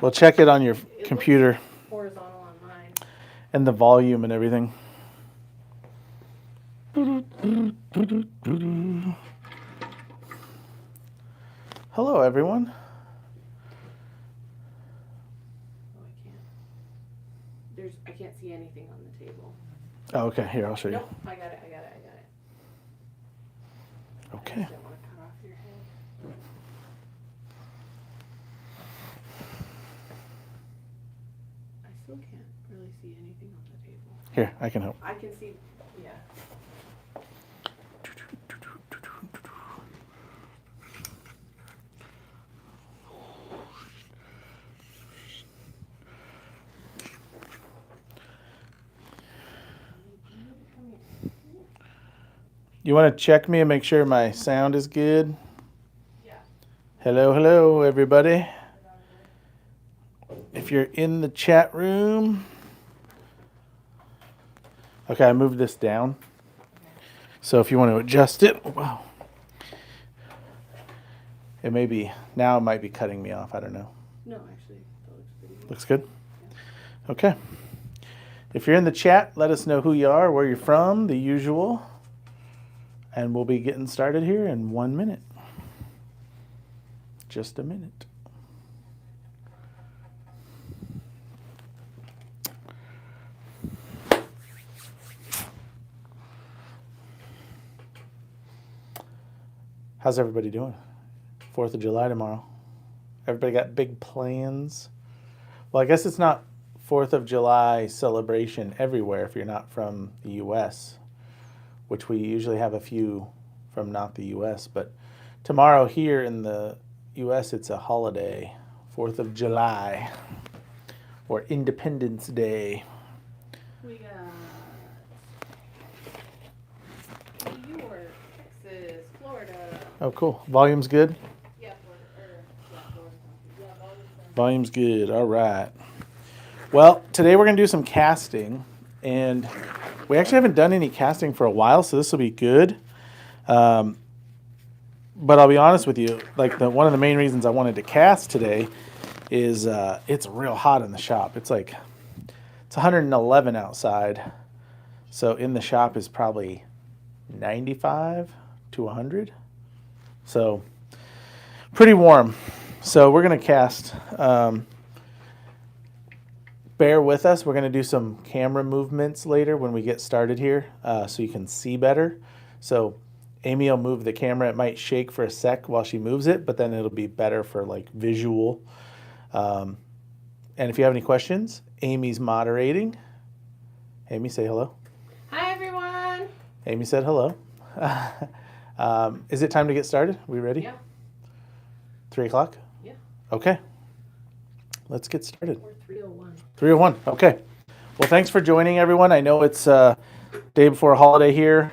We'll check it on your computer. Horizontal on mine. And the volume and everything. Hello, everyone. Oh, I can't see anything on the table. Oh, okay. Here, I'll show you. Nope, I got it. Okay. I don't want to cut off your head. I still can't really see anything on the table. Here, I can help. I can see, yeah. You want to check me and make sure my sound is good? Yeah. Hello, everybody. If you're in the chat room. Okay, I moved this down. So if you want to adjust it, wow. It may be, now it might be cutting me off. I don't know. No, actually, that looks pretty good. Looks good? Okay. If you're in the chat, let us know who you are, where you're from, the usual. And we'll be getting started here in 1 minute. Just a minute. How's everybody doing? 4th of July tomorrow. Everybody got big plans? Well, I guess it's not 4th of July celebration everywhere if you're not from the U.S., which we usually have a few from not the U.S. But tomorrow here in the U.S., it's a holiday, 4th of July, or Independence Day. We got New York, Texas, Florida. Oh, cool. Volume's good? Yeah, Florida. Volume's good. All right. Well, today we're going to do some casting, and we actually haven't done any casting for a while, so this will be good. But I'll be honest with you, like one of the main reasons I wanted to cast today is it's real hot in the shop. It's 111 outside, so in the shop is probably 95 to 100. So pretty warm. So we're going to cast. Bear with us. We're going to do some camera movements later when we get started here so you can see better. So Amy will move the camera. It might shake for a sec while she moves it, but then it'll be better for like visual. And if you have any questions, Amy's moderating. Amy, say hello. Hi, everyone. Amy said hello. Is it time to get started? We ready? Yeah. 3 o'clock? Yeah. Okay. Let's get started. Or 3:01. 3:01. Okay. Well, thanks for joining, everyone. I know it's day before a holiday here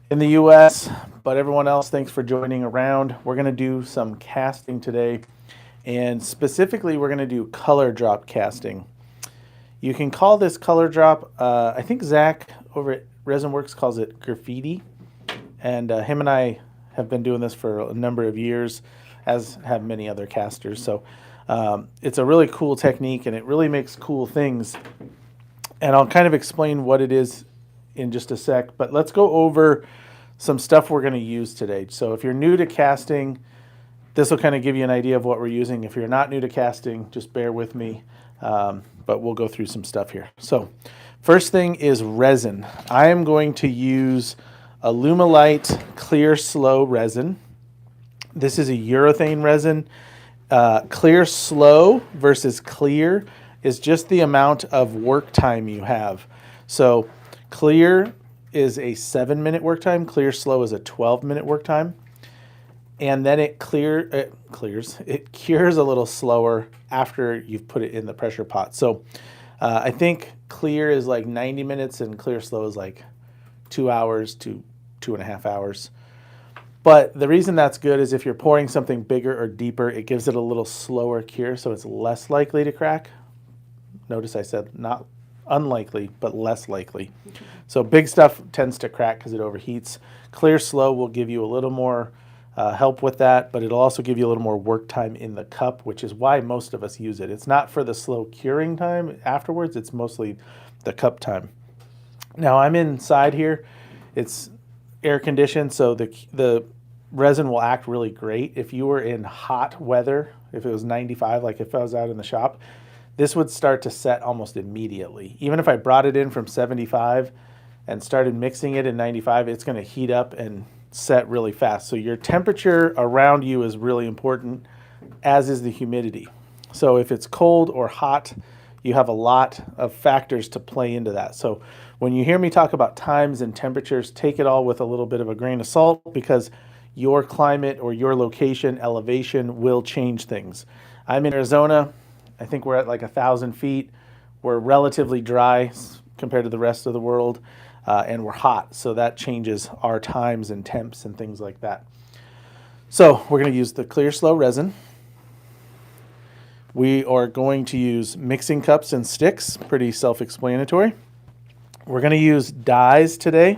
in the U.S., but everyone else, thanks for joining around. We're going to do some casting today, and specifically, we're going to do color drop casting. You can call this color drop, I think Zach over at Resin Works calls it graffiti, and him and I have been doing this for a number of years, as have many other casters. So it's a really cool technique, and it really makes cool things. And I'll kind of explain what it is in just a sec, but let's go over some stuff we're going to use today. So if you're new to casting, this will kind of give you an idea of what we're using. If you're not new to casting, just bear with me, but we'll go through some stuff here. So first thing is resin. I am going to use Alumilite Clear Slow resin. This is a urethane resin. Clear Slow versus clear is just the amount of work time you have. So clear is a 7-minute work time. Clear Slow is a 12-minute work time. And then it cures a little slower after you've put it in the pressure pot. So I think clear is like 90 minutes and Clear Slow is like 2 hours to 2.5 hours. But the reason that's good is if you're pouring something bigger or deeper, it gives it a little slower cure, so it's less likely to crack. Notice I said not unlikely, but less likely. So big stuff tends to crack because it overheats. Clear Slow will give you a little more help with that, but it'll also give you a little more work time in the cup, which is why most of us use it. It's not for the slow curing time afterwards, it's mostly the cup time. Now I'm inside here. It's air conditioned, so the resin will act really great. If you were in hot weather, if it was 95, like if I was out in the shop, this would start to set almost immediately. Even if I brought it in from 75 and started mixing it in 95, it's going to heat up and set really fast. So your temperature around you is really important, as is the humidity. So if it's cold or hot, you have a lot of factors to play into that. So when you hear me talk about times and temperatures, take it all with a little bit of a grain of salt, because your climate or your location, elevation will change things. I'm in Arizona. I think we're at like 1,000 feet. We're relatively dry compared to the rest of the world, and we're hot. So that changes our times and temps and things like that. So we're going to use the clear slow resin. We are going to use mixing cups and sticks, pretty self-explanatory. We're going to use dyes today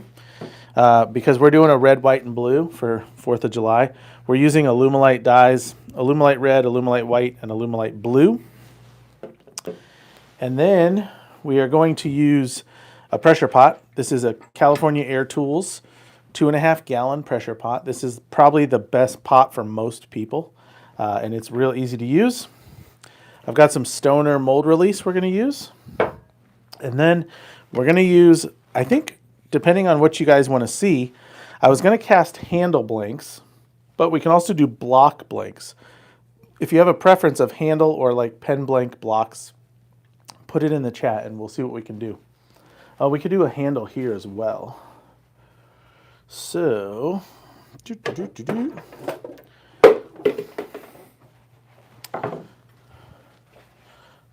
because we're doing a red, white, and blue for 4th of July. We're using Alumilite dyes, Alumilite red, Alumilite white, and Alumilite blue. And then we are going to use a pressure pot. This is a California Air Tools 2.5 gallon pressure pot. This is probably the best pot for most people, and it's real easy to use. I've got some Stoner mold release we're going to use. And then we're going to use, I think, depending on what you guys want to see, I was going to cast handle blanks, but we can also do block blanks. If you have a preference of handle or like pen blank blocks, put it in the chat and we'll see what we can do. We could do a handle here as well. So,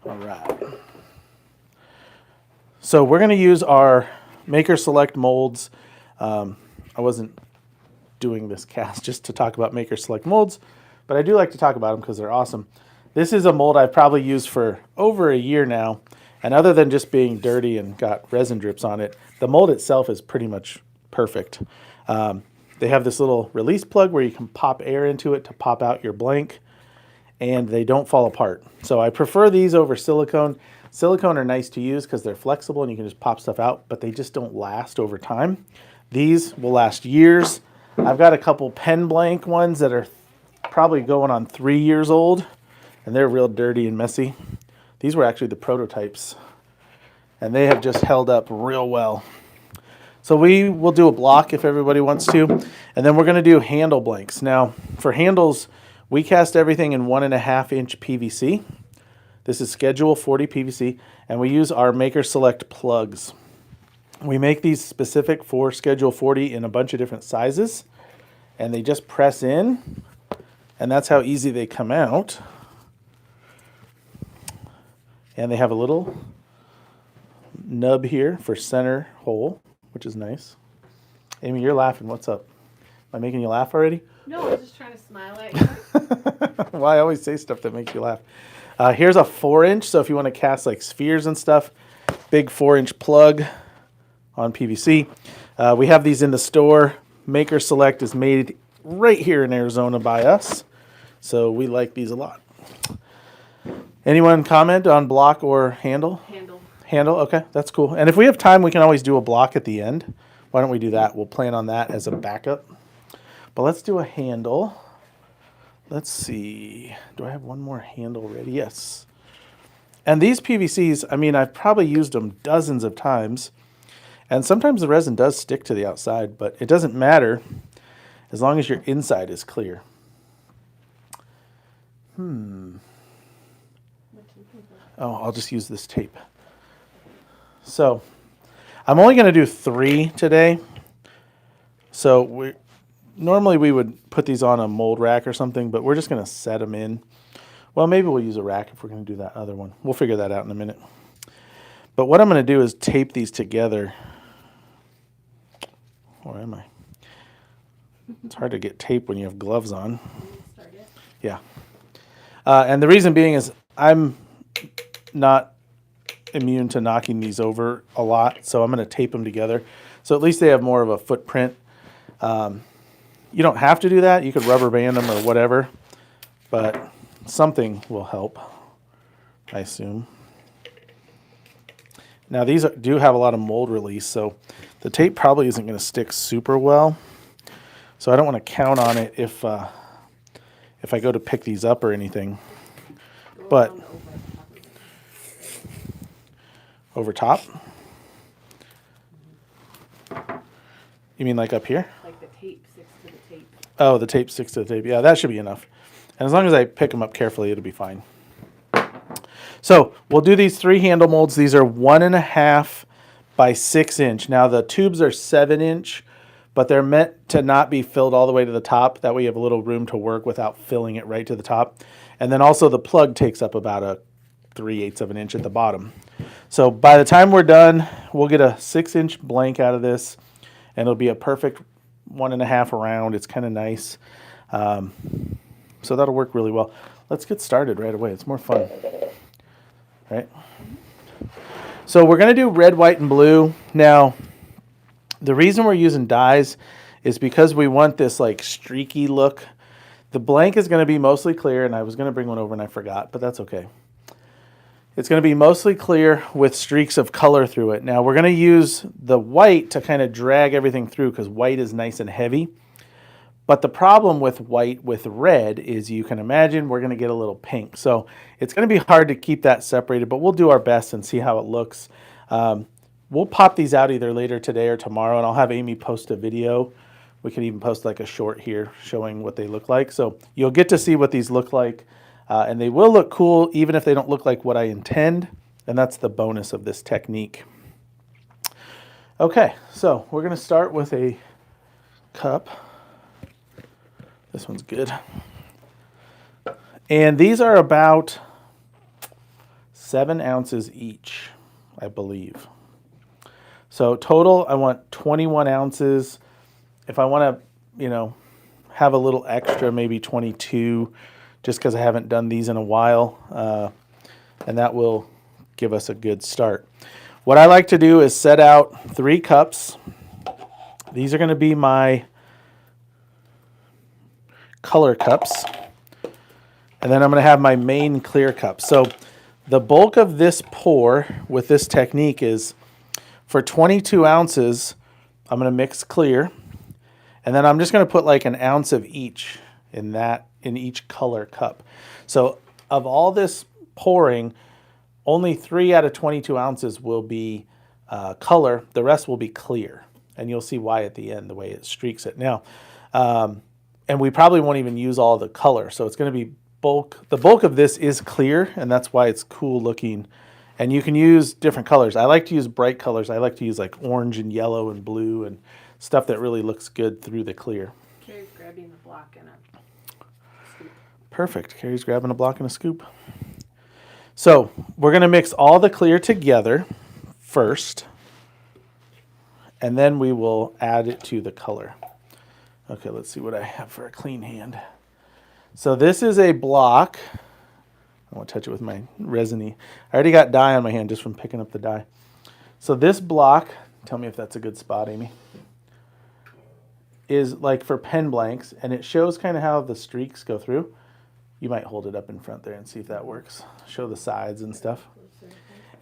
all right. So we're going to use our Maker Select molds. I wasn't doing this cast just to talk about Maker Select molds, but I do like to talk about them because they're awesome. This is a mold I've probably used for over a year now, and other than just being dirty and got resin drips on it, the mold itself is pretty much perfect. They have this little release plug where you can pop air into it to pop out your blank, and they don't fall apart. So I prefer these over silicone. Silicone are nice to use because they're flexible and you can just pop stuff out, but they just don't last over time. These will last years. I've got a couple pen blank ones that are probably going on 3 years old, and they're real dirty and messy. These were actually the prototypes, and they have just held up real well. So we will do a block if everybody wants to, and then we're going to do handle blanks. Now, for handles, we cast everything in 1.5 inch PVC. This is Schedule 40 PVC, and we use our Maker Select plugs. We make these specific for Schedule 40 in a bunch of different sizes, and they just press in, and that's how easy they come out. And they have a little nub here for center hole, which is nice. Amy, you're laughing. What's up? Am I making you laugh already? No, I'm just trying to smile at you. Well, I always say stuff that makes you laugh. Here's a 4-inch, so if you want to cast like spheres and stuff, big 4-inch plug on PVC. We have these in the store. Maker Select is made right here in Arizona by us, so we like these a lot. Anyone comment on block or handle? Handle. Handle, okay, that's cool. And if we have time, we can always do a block at the end. Why don't we do that? We'll plan on that as a backup. But let's do a handle. Let's see. Do I have one more handle ready? Yes. And these PVCs, I mean, I've probably used them dozens of times. And sometimes the resin does stick to the outside, but it doesn't matter as long as your inside is clear. Oh, I'll just use this tape. So I'm only going to do 3 today. So normally we would put these on a mold rack or something, but we're just going to set them in. Well, maybe we'll use a rack if we're going to do that other one. We'll figure that out in a minute. But what I'm going to do is tape these together. Where am I? It's hard to get tape when you have gloves on. Yeah. And the reason being is I'm not immune to knocking these over a lot, so I'm going to tape them together. So at least they have more of a footprint. You don't have to do that. You could rubber band them or whatever, but something will help, I assume. Now these do have a lot of mold release, so the tape probably isn't going to stick super well. So I don't want to count on it if I go to pick these up or anything. But over top? You mean like up here? Like the tape sticks to the tape. Oh, the tape sticks to the tape. Yeah, that should be enough. And as long as I pick them up carefully, it'll be fine. So we'll do these 3 handle molds. These are 1.5 by 6 inch. Now the tubes are 7 inch, but they're meant to not be filled all the way to the top. That way you have a little room to work without filling it right to the top. And then also the plug takes up about a 3/8 of an inch at the bottom. So by the time we're done, we'll get a 6-inch blank out of this, and it'll be a perfect 1.5 around. It's kind of nice. So that'll work really well. Let's get started right away. It's more fun. Right? So we're going to do red, white, and blue. Now, the reason we're using dyes is because we want this like streaky look. The blank is going to be mostly clear, and I was going to bring one over and I forgot, but that's okay. It's going to be mostly clear with streaks of color through it. Now we're going to use the white to kind of drag everything through because white is nice and heavy. But the problem with white with red is you can imagine we're going to get a little pink. So it's going to be hard to keep that separated, but we'll do our best and see how it looks. We'll pop these out either later today or tomorrow, and I'll have Amy post a video. We can even post like a short here showing what they look like. So you'll get to see what these look like, and they will look cool even if they don't look like what I intend, and that's the bonus of this technique. Okay, so we're going to start with a cup. This one's good. And these are about 7 ounces each, I believe. So total, I want 21 ounces. If I want to, have a little extra, maybe 22, just because I haven't done these in a while. And that will give us a good start. What I like to do is set out 3 cups. These are going to be my color cups, and then I'm going to have my main clear cup. So the bulk of this pour with this technique is for 22 ounces I'm going to mix clear, and then I'm just going to put like 1 ounce of each in each color cup. So of all this pouring, only 3 out of 22 ounces will be color. The rest will be clear, and you'll see why at the end, the way it streaks it. Now and we probably won't even use all the color. So it's going to be bulk. The bulk of this is clear, and that's why it's cool looking. And you can use different colors. I like to use bright colors. I like to use like orange and yellow and blue and stuff that really looks good through the clear. Carrie's grabbing the block and a scoop. Perfect. Carrie's grabbing a block and a scoop. So we're going to mix all the clear together first, and then we will add it to the color. Okay, let's see what I have for a clean hand. So this is a block. I want to touch it with my resin-y. I already got dye on my hand just from picking up the dye. So this block, tell me if that's a good spot, Amy, is like for pen blanks, and it shows kind of how the streaks go through. You might hold it up in front there and see if that works. Show the sides and stuff.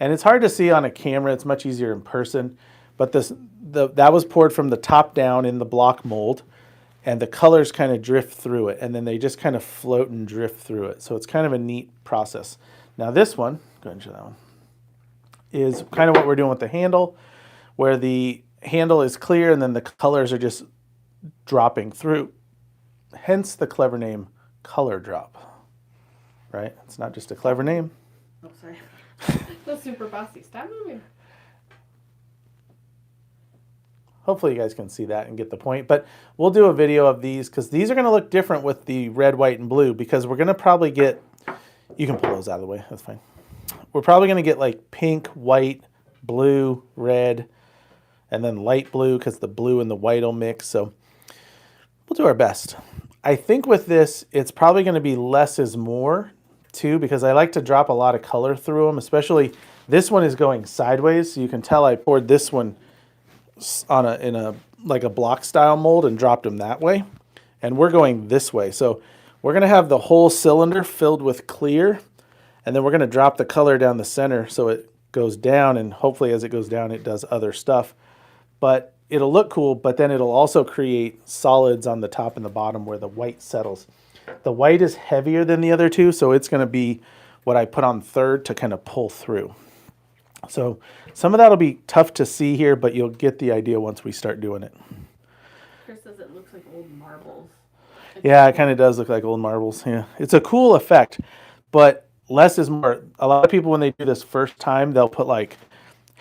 And it's hard to see on a camera. It's much easier in person. But that was poured from the top down in the block mold, and the colors kind of drift through it, and then they just kind of float and drift through it. So it's kind of a neat process. Now this one, go ahead and show that one, is kind of what we're doing with the handle, where the handle is clear and then the colors are just dropping through. Hence the clever name, Color Drop, right? It's not just a clever name. Oh, sorry. That's super bossy. Stop moving. Hopefully you guys can see that and get the point. But we'll do a video of these because these are going to look different with the red, white, and blue, because we're going to probably get, you can pull those out of the way, that's fine. We're probably going to get like pink, white, blue, red, and then light blue because the blue and the white will mix. So we'll do our best. I think with this, it's probably going to be less is more too, because I like to drop a lot of color through them, especially this one is going sideways. So you can tell I poured this one in a like a block style mold and dropped them that way. and we're going this way. So we're going to have the whole cylinder filled with clear, and then we're going to drop the color down the center so it goes down, and hopefully as it goes down it does other stuff. But it'll look cool, but then it'll also create solids on the top and the bottom where the white settles. The white is heavier than the other two, so it's going to be what I put on third to kind of pull through. So some of that will be tough to see here, but you'll get the idea once we start doing it. Chris says it looks like old marbles. Yeah, it kind of does look like old marbles. Yeah, it's a cool effect, but less is more. A lot of people, when they do this first time, they'll put like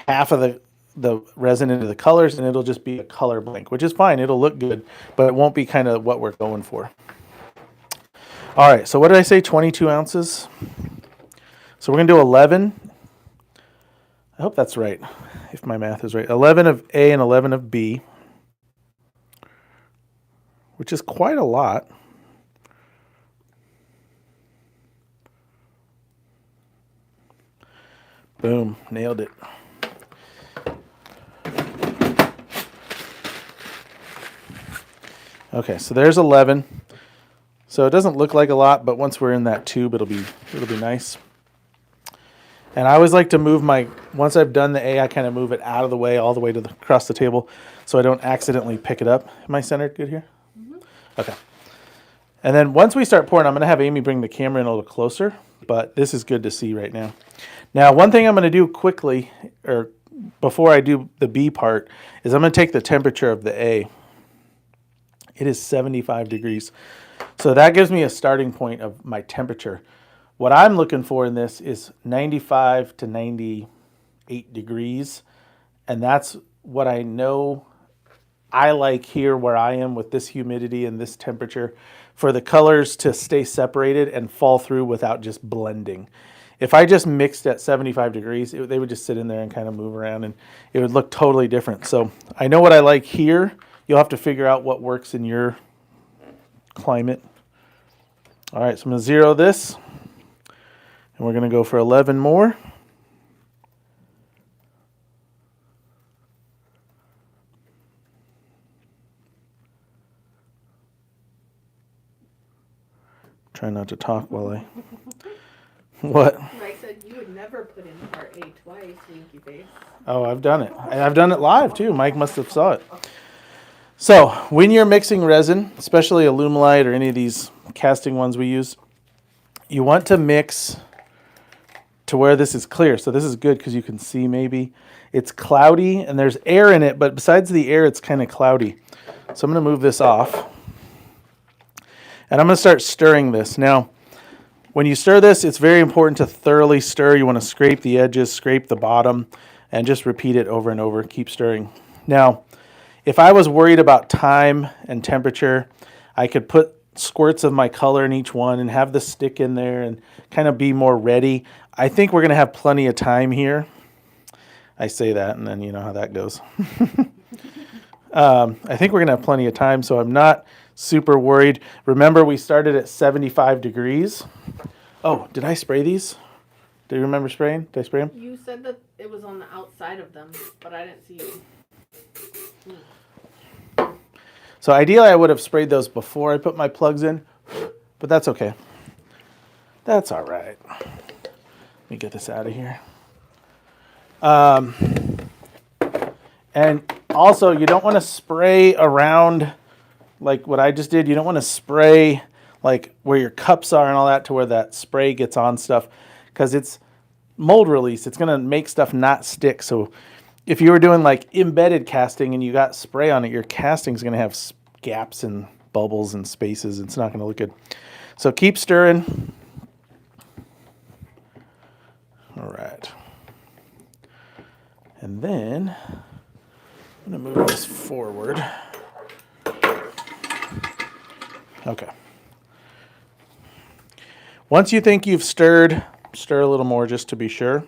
half of the resin into the colors, and it'll just be a color blank, which is fine. It'll look good, but it won't be kind of what we're going for. All right, so what did I say? 22 ounces. So we're going to do 11. I hope that's right, if my math is right. 11 of A and 11 of B, which is quite a lot. Boom, nailed it. Okay, so there's 11. So it doesn't look like a lot, but once we're in that tube, it'll be nice. And I always like to move once I've done the A, I kind of move it out of the way, all the way to across the table, so I don't accidentally pick it up. Am I centered good here? Mm-hmm. Okay. And then once we start pouring, I'm going to have Amy bring the camera in a little closer, but this is good to see right now. Now, one thing I'm going to do quickly, or before I do the B part, is I'm going to take the temperature of the A. It is 75 degrees. So that gives me a starting point of my temperature. What I'm looking for in this is 95 to 98 degrees. And that's what I know I like here where I am with this humidity and this temperature, for the colors to stay separated and fall through without just blending. If I just mixed at 75 degrees, they would just sit in there and kind of move around, and it would look totally different. So I know what I like here. You'll have to figure out what works in your climate. All right, so I'm going to zero this, and we're going to go for 11 more. Try not to talk while I... What? Mike said you would never put in part A twice, winky face. Oh, I've done it. And I've done it live, too. Mike must have saw it. So when you're mixing resin, especially Alumilite or any of these casting ones we use, you want to mix to where this is clear. So this is good because you can see maybe it's cloudy and there's air in it, but besides the air, it's kind of cloudy. So I'm going to move this off. And I'm going to start stirring this. Now, when you stir this, it's very important to thoroughly stir. You want to scrape the edges, scrape the bottom, and just repeat it over and over. Keep stirring. Now, if I was worried about time and temperature, I could put squirts of my color in each one and have the stick in there and kind of be more ready. I think we're going to have plenty of time here. I say that, and then you know how that goes. I think we're going to have plenty of time, so I'm not super worried. Remember, we started at 75 degrees. Oh, did I spray these? Do you remember spraying? Did I spray them? You said that it was on the outside of them, but I didn't see you. So ideally, I would have sprayed those before I put my plugs in, but that's okay. That's all right. Let me get this out of here. And also, you don't want to spray around like what I just did. You don't want to spray like where your cups are and all that to where that spray gets on stuff, because it's mold release. It's going to make stuff not stick. So if you were doing like embedded casting and you got spray on it, your casting is going to have gaps and bubbles and spaces. It's not going to look good. So keep stirring. All right. And then I'm going to move this forward. Okay. Once you think you've stirred, stir a little more just to be sure.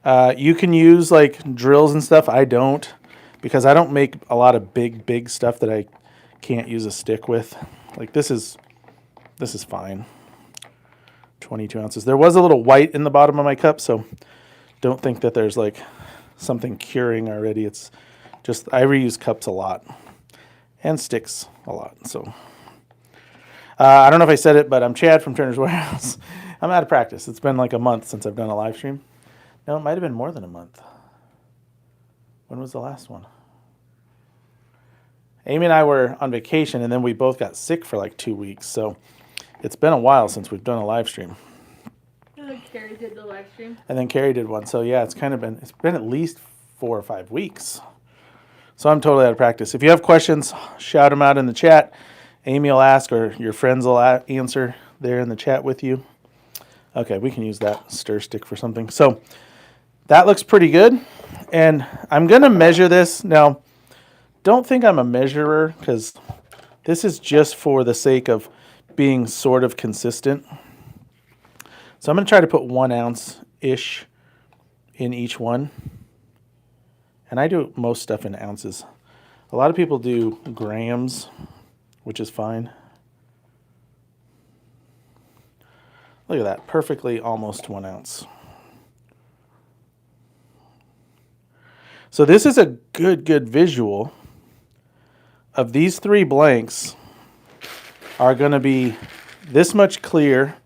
You can use like drills and stuff. I don't, because I don't make a lot of big stuff that I can't use a stick with. Like this is fine. 22 ounces. There was a little white in the bottom of my cup, so don't think that there's like something curing already. It's just I reuse cups a lot. and sticks a lot. So I don't know if I said it, but I'm Chad from Turner's Warehouse. I'm out of practice. It's been like a month since I've done a live stream. No, it might have been more than a month. When was the last one? Amy and I were on vacation, and then we both got sick for like 2 weeks. So it's been a while since we've done a live stream. Carrie did the live stream. And then Carrie did one. So yeah, it's been at least 4 or 5 weeks. So I'm totally out of practice. If you have questions, shout them out in the chat. Amy will ask, or your friends will answer there in the chat with you. Okay, we can use that stir stick for something. So that looks pretty good. And I'm going to measure this. Now, don't think I'm a measurer, because this is just for the sake of being sort of consistent. So I'm going to try to put 1 ounce-ish in each one. And I do most stuff in ounces. A lot of people do grams, which is fine. Look at that, perfectly almost 1 ounce. So this is a good visual of these 3 blanks are going to be this much clear,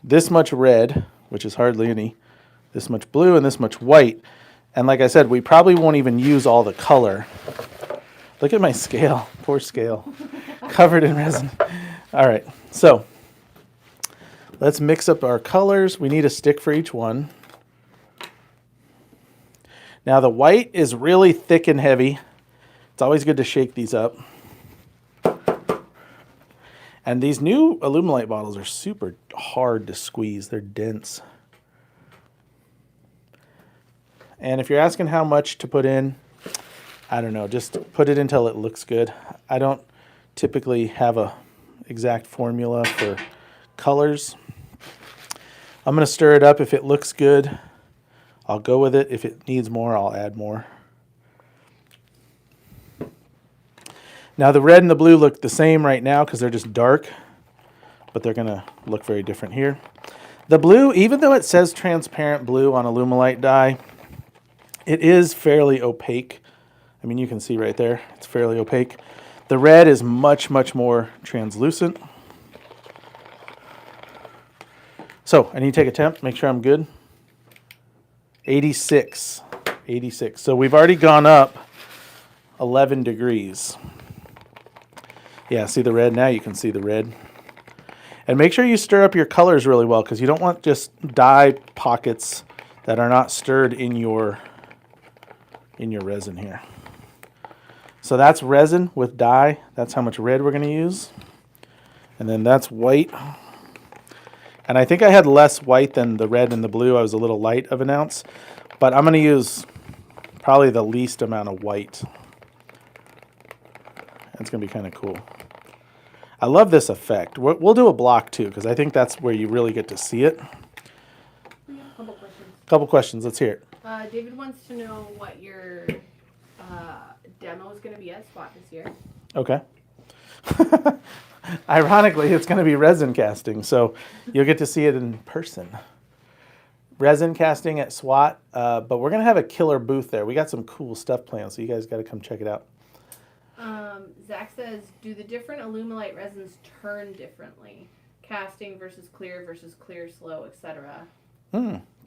this much red, which is hardly any, this much blue, and this much white. And like I said, we probably won't even use all the color. Look at my scale, poor scale, covered in resin. All right, so let's mix up our colors. We need a stick for each one. Now the white is really thick and heavy. It's always good to shake these up. And these new Alumilite bottles are super hard to squeeze. They're dense. And if you're asking how much to put in, I don't know, just put it until it looks good. I don't typically have a exact formula for colors. I'm going to stir it up. If it looks good, I'll go with it. If it needs more, I'll add more. Now the red and the blue look the same right now because they're just dark, but they're going to look very different here. The blue, even though it says transparent blue on Alumilite dye, it is fairly opaque. I mean, you can see right there, it's fairly opaque. The red is much more translucent. So I need to take a temp, make sure I'm good. 86. So we've already gone up 11 degrees. Yeah, see the red? Now you can see the red. And make sure you stir up your colors really well, because you don't want just dye pockets that are not stirred in your resin here. So that's resin with dye. That's how much red we're going to use. And then that's white. And I think I had less white than the red and the blue. I was a little light of 1 ounce. But I'm going to use probably the least amount of white. That's going to be kind of cool. I love this effect. We'll do a block too, because I think that's where you really get to see it. We have a couple questions. Couple questions. Let's hear it. David wants to know what your demo is going to be at SWAT this year. Okay. Ironically, it's going to be resin casting, so you'll get to see it in person. Resin casting at SWAT, but we're going to have a killer booth there. We got some cool stuff planned, so you guys got to come check it out. Zach says, do the different Alumilite resins turn differently? Casting versus clear slow, etc.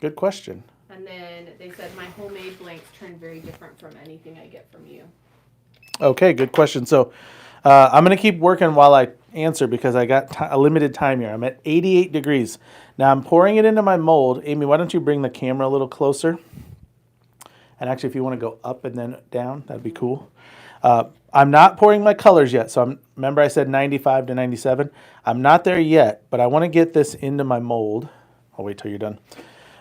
Good question. And then they said, my homemade blanks turn very different from anything I get from you. Okay, good question. So I'm going to keep working while I answer, because I got a limited time here. I'm at 88 degrees. Now I'm pouring it into my mold. Amy, why don't you bring the camera a little closer? And actually, if you want to go up and then down, that'd be cool. I'm not pouring my colors yet. So remember I said 95 to 97. I'm not there yet, but I want to get this into my mold. I'll wait till you're done.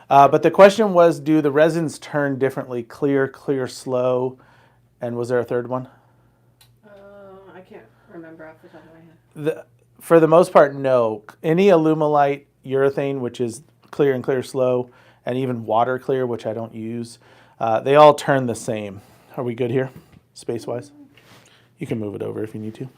But the question was, do the resins turn differently? Clear, slow, and was there a third one? I can't remember off the top of my head. For the most part, no. Any Alumilite urethane, which is clear and clear slow, and even water clear, which I don't use, they all turn the same. Are we good here, space-wise? You can move it over if you need to.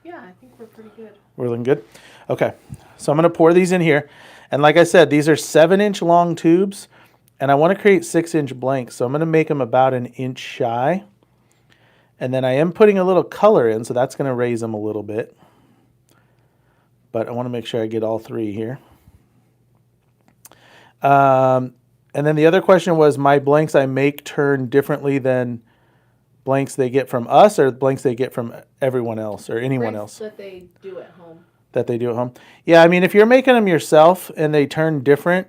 Yeah, I think we're pretty good. We're looking good? Okay. So I'm going to pour these in here. And like I said, these are 7-inch long tubes, and I want to create 6-inch blanks. So I'm going to make them about 1 inch shy. And then I am putting a little color in, so that's going to raise them a little bit. But I want to make sure I get all three here. And then the other question was, my blanks I make turn differently than blanks they get from us, or blanks they get from everyone else or anyone else? That they do at home. That they do at home. Yeah, I mean, if you're making them yourself and they turn different,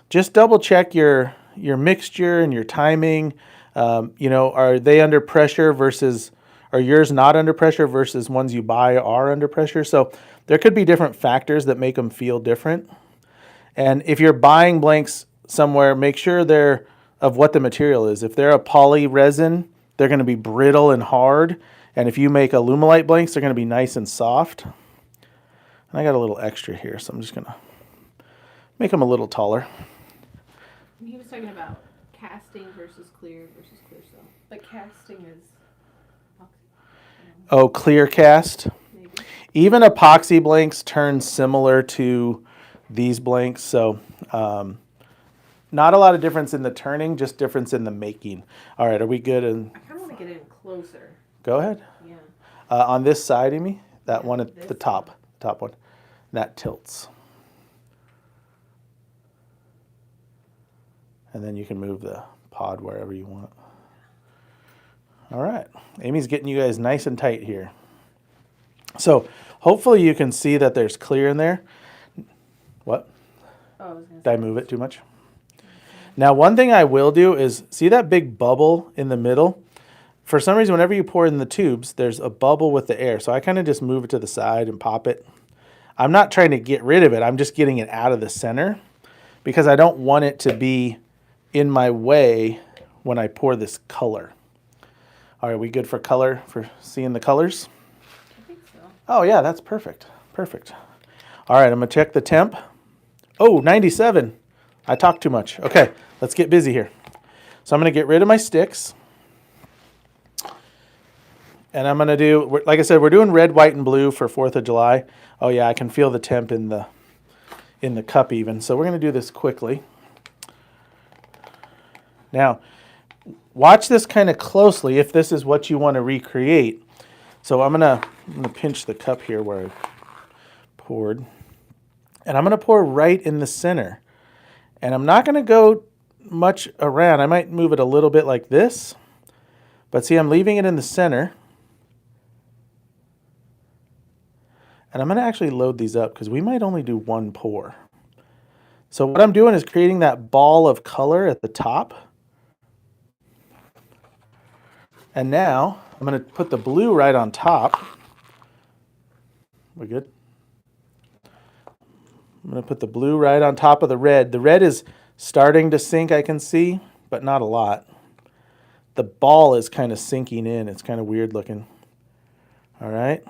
just double check your mixture and your timing. Are they under pressure versus, are yours not under pressure versus ones you buy are under pressure? So there could be different factors that make them feel different. And if you're buying blanks somewhere, make sure they're of what the material is. If they're a poly resin, they're going to be brittle and hard. And if you make Alumilite blanks, they're going to be nice and soft. And I got a little extra here, so I'm just going to make them a little taller. He was talking about casting versus clear cell. But casting is Oh, clear cast? maybe. Even epoxy blanks turn similar to these blanks, so not a lot of difference in the turning, just difference in the making. All right, are we good? And I kind of want to get in closer. go ahead. Yeah. On this side, Amy, that Yeah, one at this the top one, that tilts. And then you can move the pod wherever you want. All right, Amy's getting you guys nice and tight here. So hopefully you can see that there's clear in there. What? Oh, I was gonna Did I move it too much? Now, one thing I will do is, see that big bubble in the middle? For some reason, whenever you pour in the tubes, there's a bubble with the air. So I kind of just move it to the side and pop it. I'm not trying to get rid of it. I'm just getting it out of the center because I don't want it to be in my way when I pour this color. All right, we good for color, for seeing the colors? I think so. Oh, yeah, that's perfect. Perfect. All right, I'm going to check the temp. Oh, 97. I talked too much. Okay, let's get busy here. So I'm going to get rid of my sticks. And I'm going to do, like I said, we're doing red, white, and blue for 4th of July. Oh, yeah, I can feel the temp in the cup even. So we're going to do this quickly. Now, watch this kind of closely if this is what you want to recreate. So I'm going to pinch the cup here where I poured. And I'm going to pour right in the center. And I'm not going to go much around. I might move it a little bit like this. But see, I'm leaving it in the center. And I'm going to actually load these up because we might only do one pour. So what I'm doing is creating that ball of color at the top. And now I'm going to put the blue right on top. We good? I'm going to put the blue right on top of the red. The red is starting to sink, I can see, but not a lot. The ball is kind of sinking in. It's kind of weird looking. All right.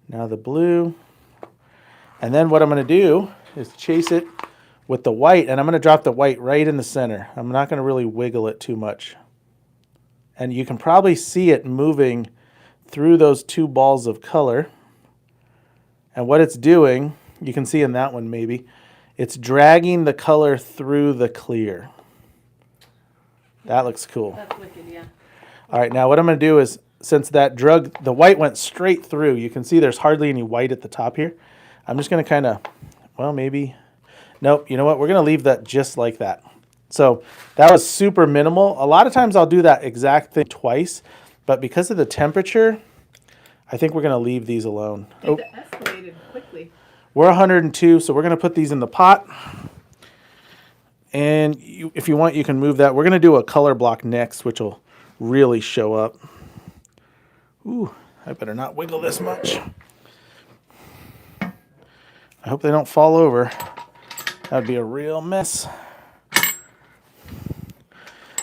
Now the blue. And then what I'm going to do is chase it with the white, and I'm going to drop the white right in the center. I'm not going to really wiggle it too much. And you can probably see it moving through those two balls of color. And what it's doing, you can see in that one maybe, it's dragging the color through the clear. That looks cool. That's wicked, yeah. All right, now what I'm going to do is, since that the white went straight through, you can see there's hardly any white at the top here. I'm just going to kind of, well, maybe, nope, you know what? We're going to leave that just like that. So that was super minimal. A lot of times I'll do that exact thing twice, but because of the temperature, I think we're going to leave these alone. It escalated quickly. We're 102, so we're going to put these in the pot. And if you want, you can move that. We're going to do a color block next, which will really show up. Ooh, I better not wiggle this much. I hope they don't fall over. That would be a real mess.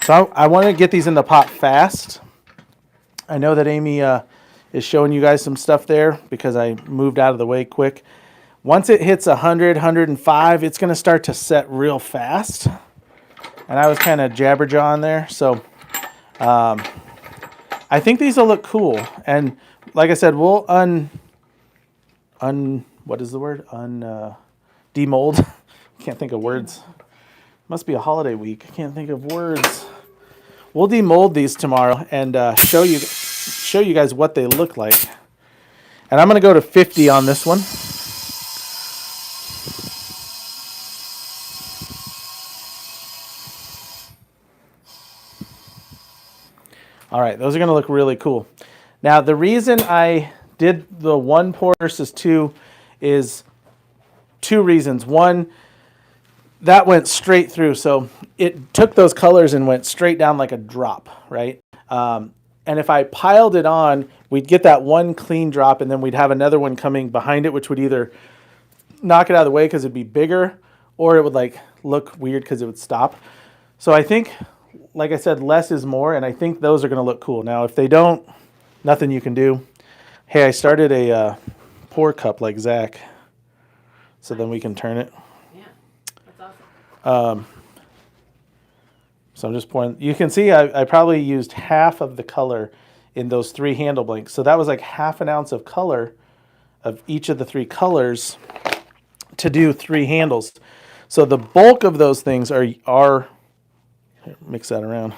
So I want to get these in the pot fast. I know that Amy is showing you guys some stuff there because I moved out of the way quick. Once it hits 100, 105, it's going to start to set real fast. And I was kind of jabberjawing there. So I think these will look cool. And like I said, we'll what is the word? Demold. Can't think of words. Must be a holiday week. I can't think of words. we'll demold these tomorrow and show you guys what they look like. And I'm going to go to 50 on this one. All right, those are going to look really cool. Now, the reason I did the 1 pour versus 2 is 2 reasons. One, that went straight through. So it took those colors and went straight down like a drop, right? And if I piled it on, we'd get that one clean drop, and then we'd have another one coming behind it, which would either knock it out of the way because it'd be bigger, or it would like look weird because it would stop. So I think, like I said, less is more, and I think those are going to look cool. Now, if they don't, nothing you can do. Hey, I started a pour cup like Zach, so then we can turn it. Yeah, that's awesome. So I'm just pouring. You can see I probably used half of the color in those 3 handle blanks. So that was like half an ounce of color of each of the 3 colors to do 3 handles. So the bulk of those things are here, mix that around.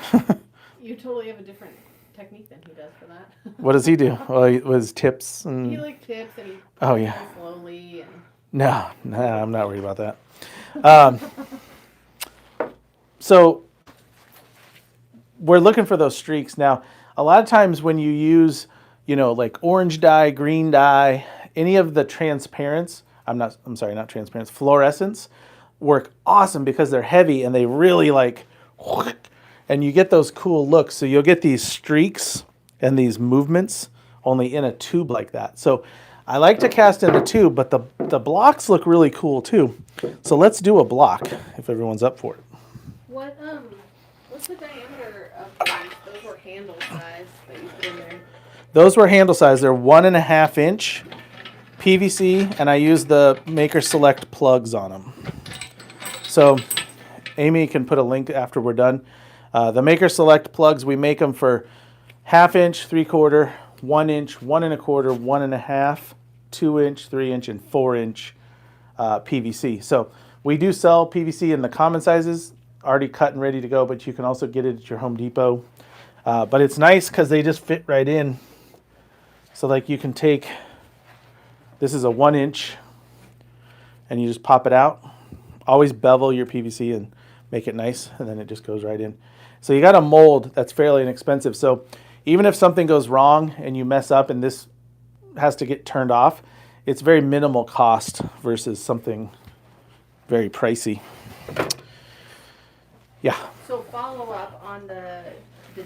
You totally have a different technique than he does for that. What does he do? Well, he was tips and. He like tips and he Oh yeah. slowly and. No, I'm not worried about that. So we're looking for those streaks. Now, a lot of times when you use, like orange dye, green dye, any of the transparents, not transparents, fluorescents work awesome because they're heavy and they really like, and you get those cool looks. So you'll get these streaks and these movements only in a tube like that. So I like to cast in the tube, but the blocks look really cool too. So let's do a block if everyone's up for it. What's the diameter of these? Those were handle size that you put in there. Those were handle size. They're 1.5 inch PVC, and I use the Maker Select plugs on them. So Amy can put a link after we're done. The Maker Select plugs, we make them for 1/2 inch, 3/4, 1 inch, 1 1/4, 1.5, 2 inch, 3 inch, and 4 inch PVC. So we do sell PVC in the common sizes, already cut and ready to go, but you can also get it at your Home Depot. But it's nice because they just fit right in. So like you can take, this is a 1 inch, and you just pop it out. Always bevel your PVC and make it nice, and then it just goes right in. So you got a mold that's fairly inexpensive. So even if something goes wrong and you mess up and this has to get turned off, it's very minimal cost versus something very pricey. Yeah. So follow up on the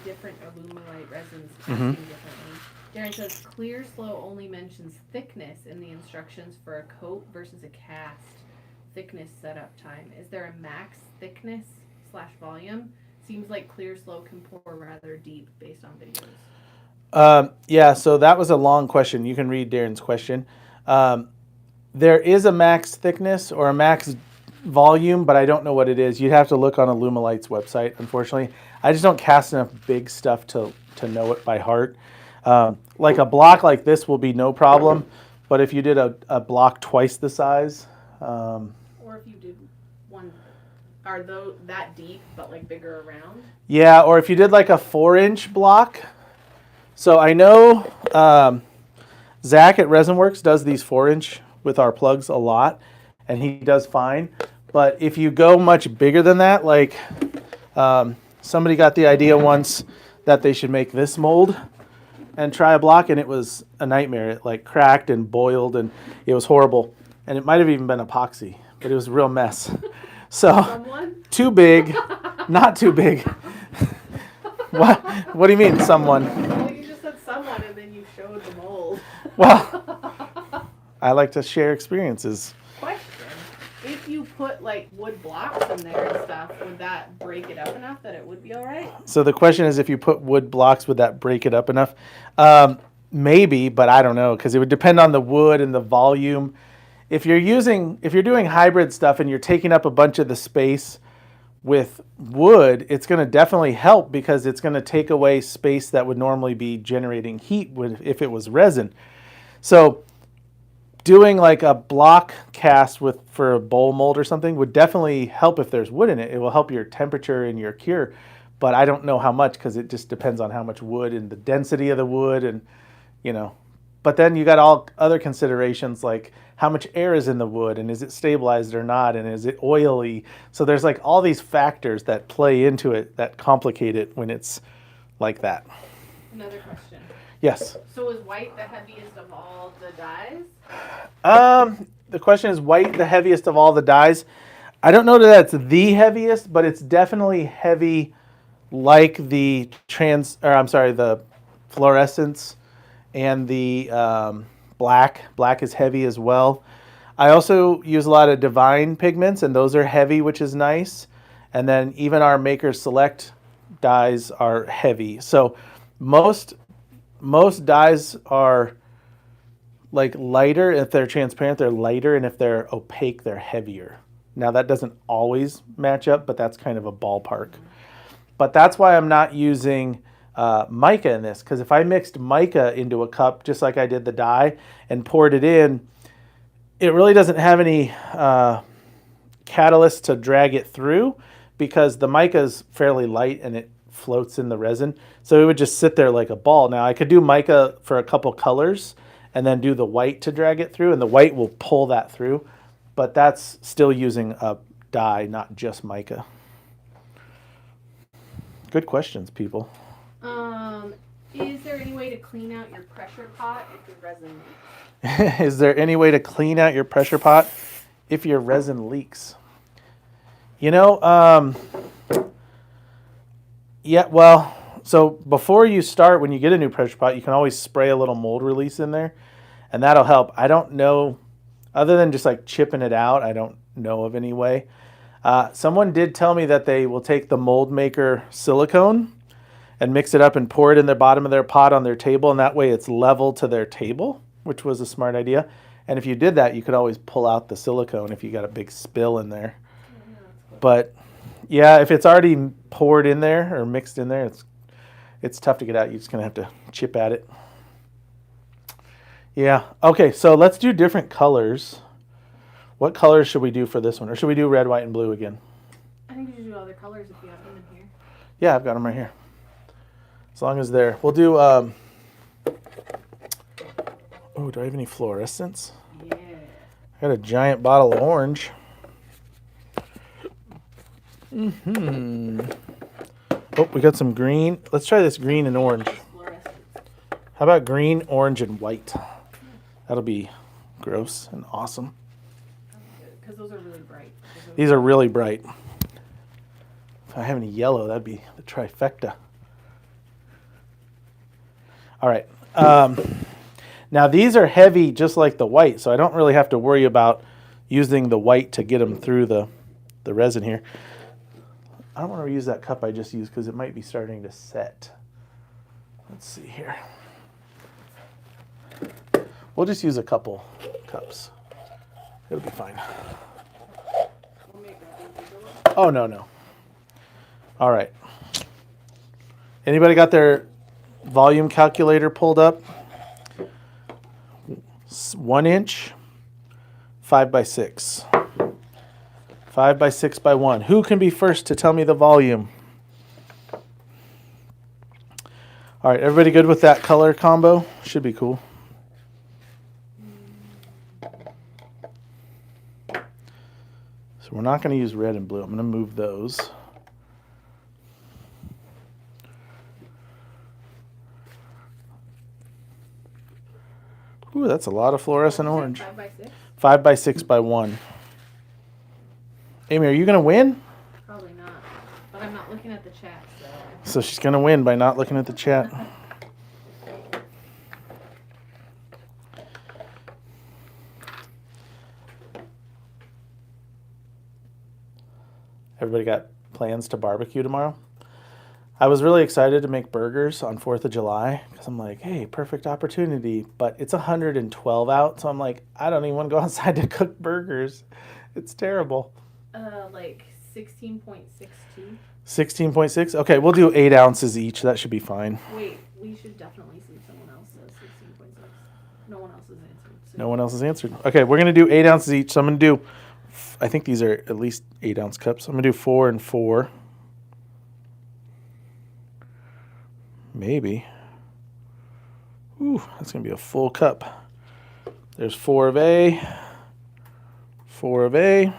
different Illumilite resins casting differently. Darren says Clear Slow only mentions thickness in the instructions for a coat versus a cast thickness setup time. Is there a max thickness / volume? Seems like Clear Slow can pour rather deep based on videos. Yeah, so that was a long question. You can read Darren's question. There is a max thickness or a max volume, but I don't know what it is. You'd have to look on Illumilite's website, unfortunately. I just don't cast enough big stuff to know it by heart. Like a block like this will be no problem, but if you did a block twice the size... or if you did one, are those that deep but like bigger around? Yeah, or if you did like a 4-inch block. So I know Zach at Resin Works does these 4-inch with our plugs a lot, and he does fine. But if you go much bigger than that, like somebody got the idea once that they should make this mold and try a block, and it was a nightmare. It like cracked and boiled, and it was horrible. And it might have even been epoxy, but it was a real mess. So too big, not too big. What do you mean, someone? Well, you just said someone, and then you showed the mold. Well, I like to share experiences. Question: if you put like wood blocks in there and stuff, would that break it up enough that it would be all right? So the question is, if you put wood blocks, would that break it up enough? Maybe, but I don't know, because it would depend on the wood and the volume. If you're doing hybrid stuff and you're taking up a bunch of the space with wood, it's going to definitely help because it's going to take away space that would normally be generating heat if it was resin. So doing like a block cast for a bowl mold or something would definitely help if there's wood in it. It will help your temperature and your cure. but I don't know how much because it just depends on how much wood and the density of the wood and, you know. But then you got all other considerations like how much air is in the wood and is it stabilized or not and is it oily. So there's like all these factors that play into it that complicate it when it's like that. Another question. Yes. So is white the heaviest of all the dyes? The question is white the heaviest of all the dyes? I don't know that that's the heaviest, but it's definitely heavy like the the fluorescence and the black. Black is heavy as well. I also use a lot of divine pigments, and those are heavy, which is nice. And then even our Maker's Select dyes are heavy. So most dyes are like lighter. If they're transparent, they're lighter, and if they're opaque, they're heavier. Now that doesn't always match up, but that's kind of a ballpark. But that's why I'm not using mica in this, because if I mixed mica into a cup, just like I did the dye, and poured it in, it really doesn't have any catalyst to drag it through, because the mica is fairly light and it floats in the resin. So it would just sit there like a ball. Now I could do mica for a couple colors and then do the white to drag it through, and the white will pull that through. But that's still using a dye, not just mica. Good questions, people. Is there any way to clean out your pressure pot if your resin leaks? Is there any way to clean out your pressure pot if your resin leaks? You know, yeah, well, so before you start, when you get a new pressure pot, you can always spray a little mold release in there, and that'll help. I don't know, other than just like chipping it out, I don't know of any way. Someone did tell me that they will take the mold maker silicone and mix it up and pour it in the bottom of their pot on their table, and that way it's level to their table, which was a smart idea. And if you did that, you could always pull out the silicone if you got a big spill in there. But yeah, if it's already poured in there or mixed in there, it's tough to get out. You're just gonna have to chip at it. Yeah, okay, so let's do different colors. What colors should we do for this one? Or should we do red, white, and blue again? I think you should do other colors if you have them in here. Yeah, I've got them right here. As long as they're... We'll do... Oh, do I have any fluorescents? Yeah. I got a giant bottle of orange. Oh, we got some green. Let's try this green and orange. How about green, orange, and white? That'll be gross and awesome. Because those are really bright. These are really bright. If I have any yellow, that'd be the trifecta. All right. Now these are heavy just like the white, so I don't really have to worry about using the white to get them through the resin here. I don't want to use that cup I just used because it might be starting to set. Let's see here. We'll just use a couple cups. It'll be fine. Oh, no. All right. Anybody got their volume calculator pulled up? 1 inch, 5 by 6. 5 by 6 by 1. Who can be first to tell me the volume? All right, everybody good with that color combo? Should be cool. So we're not going to use red and blue. I'm going to move those. Ooh, that's a lot of fluorescent orange. 5 by 6? 5 by 6 by 1. Amy, are you going to win? Probably not. But I'm not looking at the chat, so... So she's going to win by not looking at the chat. Everybody got plans to barbecue tomorrow? I was really excited to make burgers on 4th of July because I'm like, hey, perfect opportunity. But it's 112 out, so I'm like, I don't even want to go outside to cook burgers. It's terrible. Like 16.62. 16.6? Okay, we'll do 8 ounces each. That should be fine. Wait, we should definitely see someone else says 16.6. No one else has answered. So. No one else has answered. Okay, we're going to do 8 ounces each. So I'm going to do, I think these are at least 8 ounce cups. I'm going to do 4 and 4. Maybe. Ooh, that's going to be a full cup. There's 4 of A. 4 of A.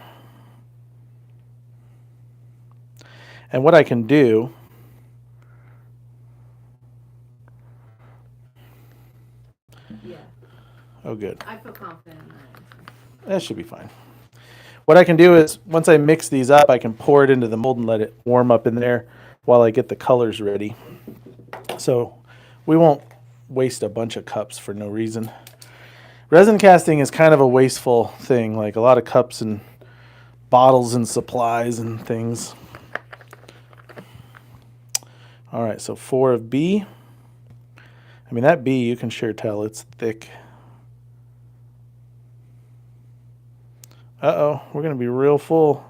And what I can do, Yeah, oh good, I feel confident in that answer. that should be fine. What I can do is, once I mix these up, I can pour it into the mold and let it warm up in there while I get the colors ready. So we won't waste a bunch of cups for no reason. Resin casting is kind of a wasteful thing, like a lot of cups and bottles and supplies and things. All right, so 4 of B. I mean, that B, you can sure tell it's thick. Uh-oh, we're going to be real full.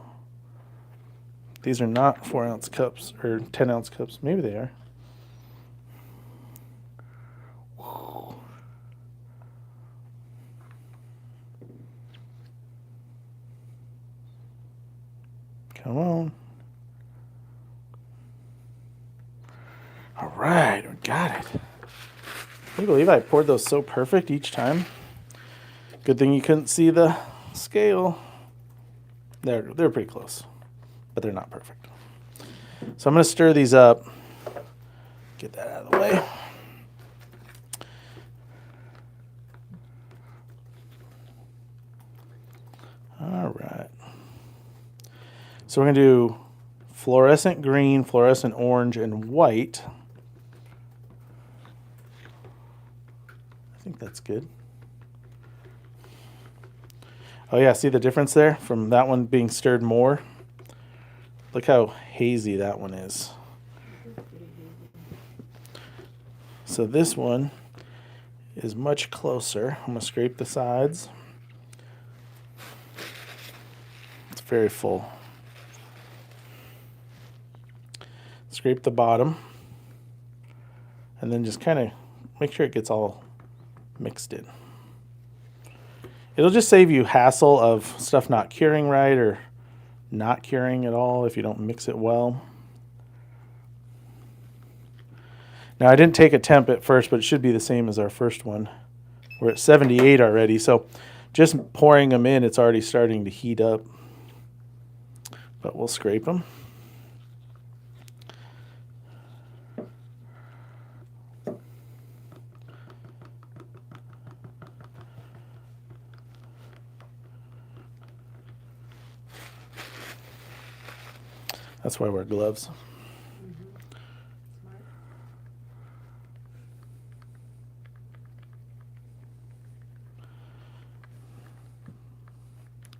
These are not 4-ounce cups or 10-ounce cups. Maybe they are. Come on. All right, we got it. Can you believe I poured those so perfect each time? Good thing you couldn't see the scale. They're pretty close, but they're not perfect. So I'm going to stir these up. Get that out of the way. All right. So we're going to do fluorescent green, fluorescent orange, and white. I think that's good. Oh yeah, see the difference there from that one being stirred more? Look how hazy that one is. So this one is much closer. I'm going to scrape the sides. It's very full. Scrape the bottom. And then just kind of make sure it gets all mixed in. It'll just save you hassle of stuff not curing right or not curing at all if you don't mix it well. Now I didn't take a temp at first, but it should be the same as our first one. We're at 78 already, so just pouring them in, it's already starting to heat up. But we'll scrape them. That's why I wear gloves. Smart.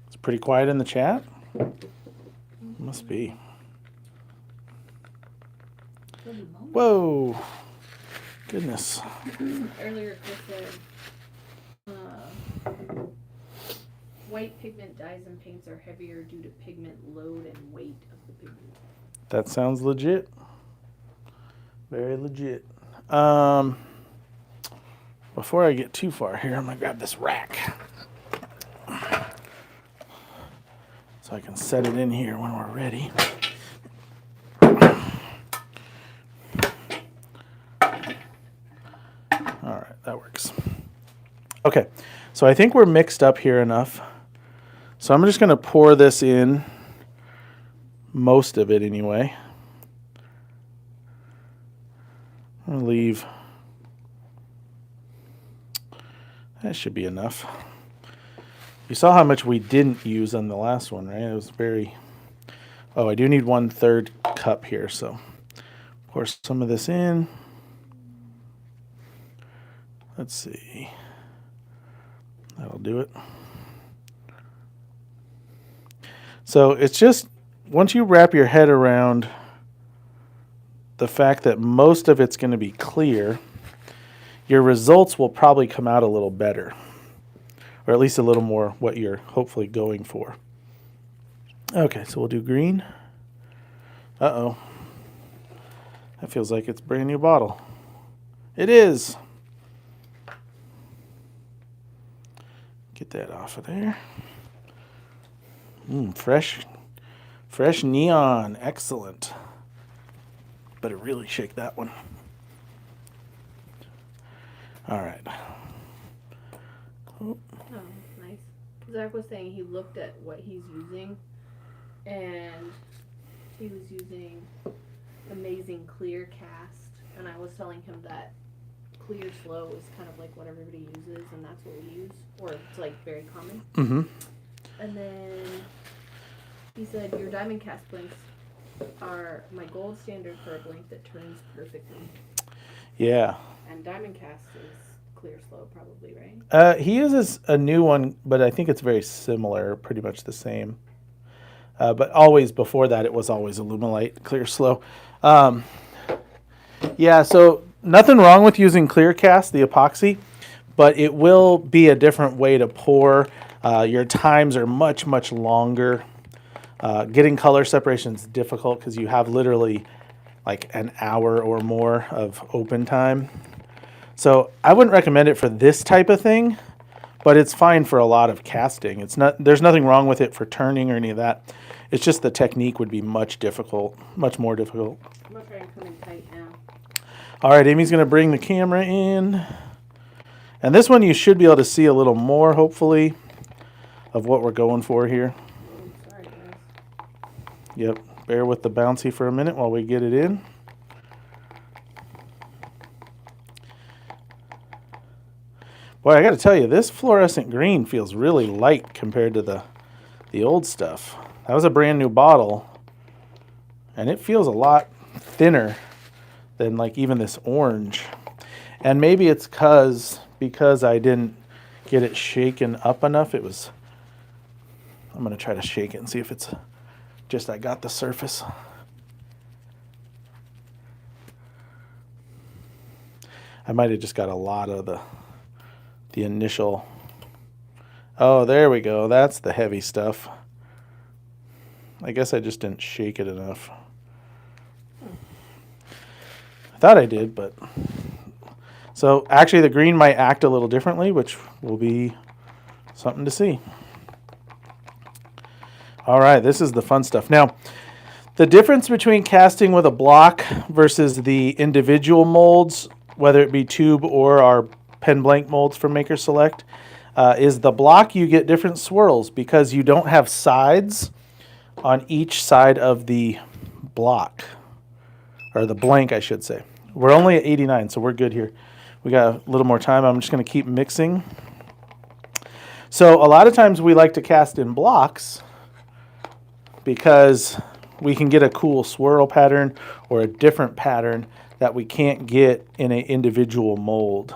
It's pretty quiet in the chat. Must be. Whoa. Goodness. Earlier, Chris said, white pigment dyes and paints are heavier due to pigment load and weight of the pigment. That sounds legit. Very legit. Before I get too far here, I'm going to grab this rack. So I can set it in here when we're ready. All right, that works. Okay, so I think we're mixed up here enough. So I'm just going to pour this in, most of it anyway. I'm going to leave. That should be enough. You saw how much we didn't use on the last one, right? It was very... Oh, I do need 1/3 cup here, so pour some of this in. Let's see. That'll do it. So it's just, once you wrap your head around the fact that most of it's going to be clear, your results will probably come out a little better. Or at least a little more what you're hopefully going for. Okay, so we'll do green. Uh-oh. That feels like it's a brand new bottle. It is. Get that off of there. Fresh neon. Excellent. Better really shake that one. All right. Oh, nice. Zach was saying he looked at what he's using, and he was using Amazing Clear Cast, and I was telling him that Clear Slow is kind of like what everybody uses, and that's what we use, or it's like very common. Mm-hmm. And then he said your diamond cast blanks are my gold standard for a blank that turns perfectly. Yeah. And diamond cast is Clear Slow, probably, right? He uses a new one, but I think it's very similar, pretty much the same. But always before that, it was always Illumilite Clear Slow. Yeah, so nothing wrong with using ClearCast, the epoxy, but it will be a different way to pour. Your times are much, much longer. Getting color separation is difficult because you have literally like an hour or more of open time. So I wouldn't recommend it for this type of thing, but it's fine for a lot of casting. There's nothing wrong with it for turning or any of that. It's just the technique would be much more difficult. I'm going to try and come in tight now. All right, Amy's going to bring the camera in. And this one you should be able to see a little more, hopefully, of what we're going for here. Oh, sorry, guys. Yep, bear with the bouncy for a minute while we get it in. Boy, I got to tell you, this fluorescent green feels really light compared to the old stuff. That was a brand new bottle, and it feels a lot thinner than like even this orange. And maybe it's because I didn't get it shaken up enough. I'm going to try to shake it and see if it's just I got the surface. I might have just got a lot of the initial. Oh, there we go. That's the heavy stuff. I guess I just didn't shake it enough. I thought I did, but... So actually the green might act a little differently, which will be something to see. All right, this is the fun stuff. Now, the difference between casting with a block versus the individual molds, whether it be tube or our pen blank molds from Maker Select, is the block you get different swirls because you don't have sides on each side of the block, or the blank, I should say. We're only at 89, so we're good here. We got a little more time. I'm just going to keep mixing. So a lot of times we like to cast in blocks because we can get a cool swirl pattern or a different pattern that we can't get in an individual mold.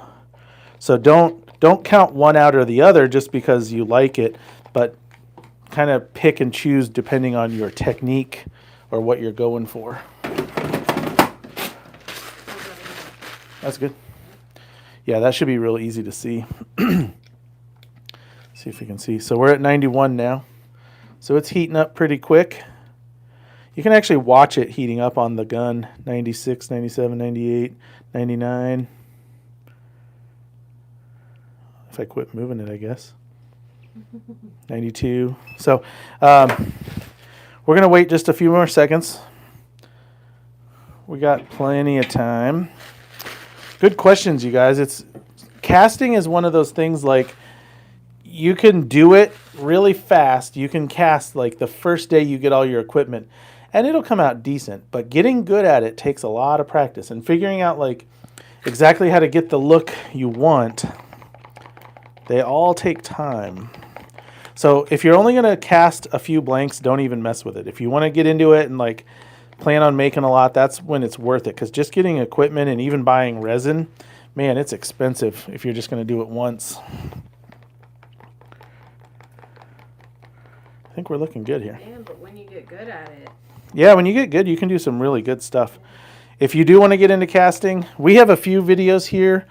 So don't count one out or the other just because you like it, but kind of pick and choose depending on your technique or what you're going for. That's good. Yeah, that should be real easy to see. See if you can see. So we're at 91 now. So it's heating up pretty quick. You can actually watch it heating up on the gun. 96, 97, 98, 99. If I quit moving it, I guess. 92. So we're going to wait just a few more seconds. We got plenty of time. Good questions, you guys. Casting is one of those things like you can do it really fast. You can cast like the first day you get all your equipment and it'll come out decent. But getting good at it takes a lot of practice and figuring out like exactly how to get the look you want. They all take time. So if you're only going to cast a few blanks, don't even mess with it. If you want to get into it and like plan on making a lot, that's when it's worth it. Because just getting equipment and even buying resin, man, it's expensive if you're just going to do it once. I think we're looking good here. Yeah, but when you get good at it. Yeah, when you get good, you can do some really good stuff. If you do want to get into casting, we have a few videos here.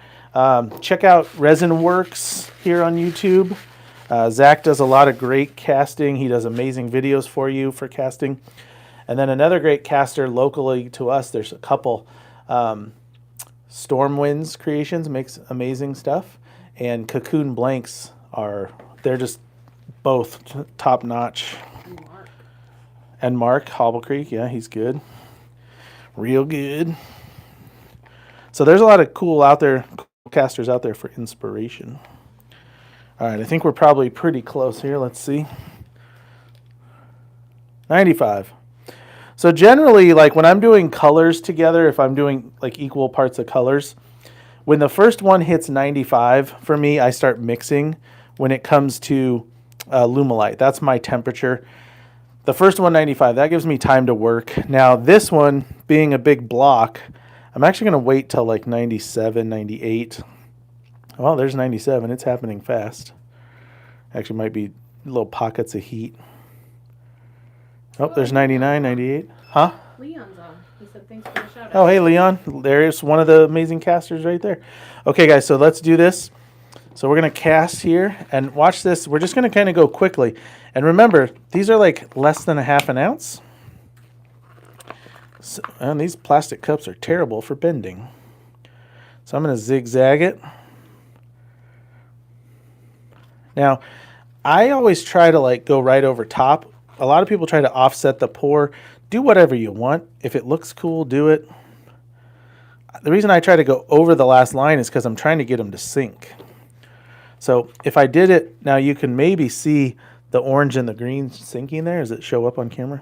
Check out Resin Works here on YouTube. Zach does a lot of great casting. He does amazing videos for you for casting. And then another great caster locally to us, there's a couple. Stormwinds Creations makes amazing stuff. And Cocoon Blanks they're just both top notch. And Mark Hobble Creek, yeah, he's good. Real good. So there's a lot of cool casters out there for inspiration. All right, I think we're probably pretty close here. Let's see. 95. So generally, like when I'm doing colors together, if I'm doing like equal parts of colors, when the first one hits 95 for me, I start mixing when it comes to Lumelite. That's my temperature. The first one, 95, that gives me time to work. Now this one, being a big block, I'm actually going to wait till like 97, 98. Well, there's 97. It's happening fast. Actually might be little pockets of heat. Oh, there's 99, 98. Huh? Leon's on. He said thanks for the shout out. Oh, hey, Leon. There's one of the amazing casters right there. Okay, guys, so let's do this. So we're going to cast here, and watch this. We're just going to kind of go quickly. And remember, these are like less than a half an ounce. So, and these plastic cups are terrible for bending. So I'm going to zigzag it. Now, I always try to like go right over top. A lot of people try to offset the pour. Do whatever you want. If it looks cool, do it. The reason I try to go over the last line is because I'm trying to get them to sync. So if I did it, now you can maybe see the orange and the green syncing there. Does it show up on camera?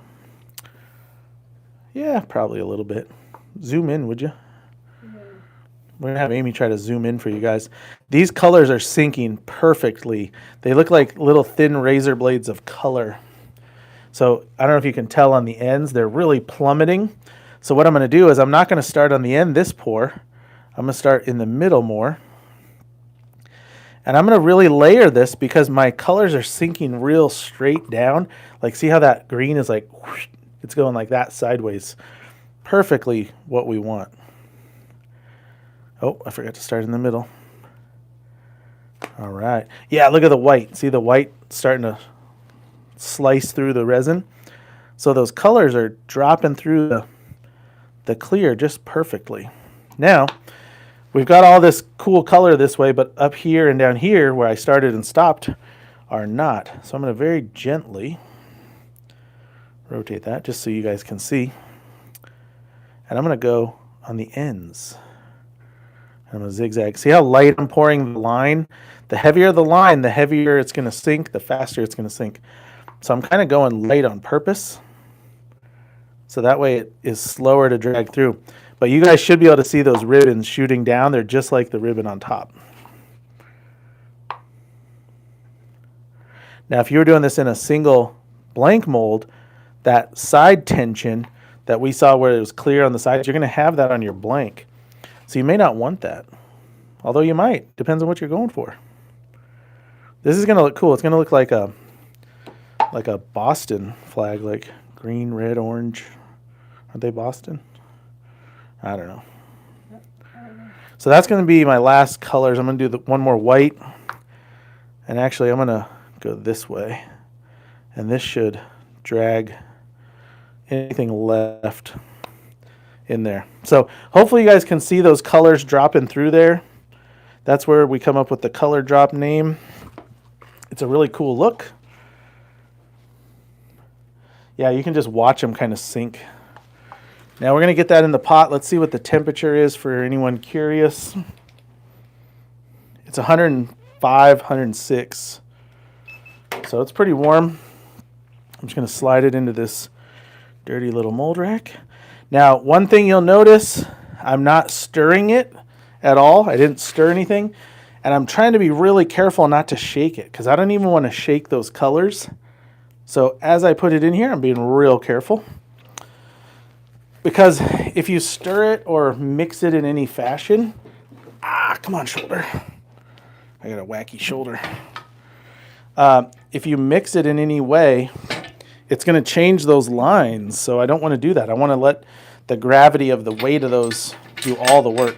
Yeah, probably a little bit. Zoom in, would you? We're going to have Amy try to zoom in for you guys. These colors are syncing perfectly. They look like little thin razor blades of color. So I don't know if you can tell on the ends, they're really plummeting. So what I'm going to do is I'm not going to start on the end this pour. I'm going to start in the middle more. And I'm going to really layer this because my colors are sinking real straight down. Like see how that green is like, whoosh, it's going like that sideways. Perfectly what we want. Oh, I forgot to start in the middle. All right. Yeah, look at the white. See the white starting to slice through the resin? So those colors are dropping through the clear just perfectly. Now, we've got all this cool color this way, but up here and down here where I started and stopped are not. So I'm going to very gently rotate that just so you guys can see. And I'm going to go on the ends. I'm going to zigzag. See how light I'm pouring the line? The heavier the line, the heavier it's going to sink, the faster it's going to sink. So I'm kind of going light on purpose. So that way it is slower to drag through. But you guys should be able to see those ribbons shooting down. They're just like the ribbon on top. Now, if you were doing this in a single blank mold, that side tension that we saw where it was clear on the sides, you're going to have that on your blank. So you may not want that. Although you might. Depends on what you're going for. This is going to look cool. It's going to look like a Boston flag, like green, red, orange. Aren't they Boston? I don't know. So that's going to be my last colors. I'm going to do one more white. And actually, I'm going to go this way. And this should drag anything left in there. So hopefully you guys can see those colors dropping through there. That's where we come up with the color drop name. It's a really cool look. Yeah, you can just watch them kind of sink. Now we're going to get that in the pot. Let's see what the temperature is for anyone curious. It's 105, 106. So it's pretty warm. I'm just going to slide it into this dirty little mold rack. Now, one thing you'll notice, I'm not stirring it at all. I didn't stir anything. And I'm trying to be really careful not to shake it because I don't even want to shake those colors. So as I put it in here, I'm being real careful. Because if you stir it or mix it in any fashion, come on, shoulder. I got a wacky shoulder. If you mix it in any way, it's going to change those lines. So I don't want to do that. I want to let the gravity of the weight of those do all the work.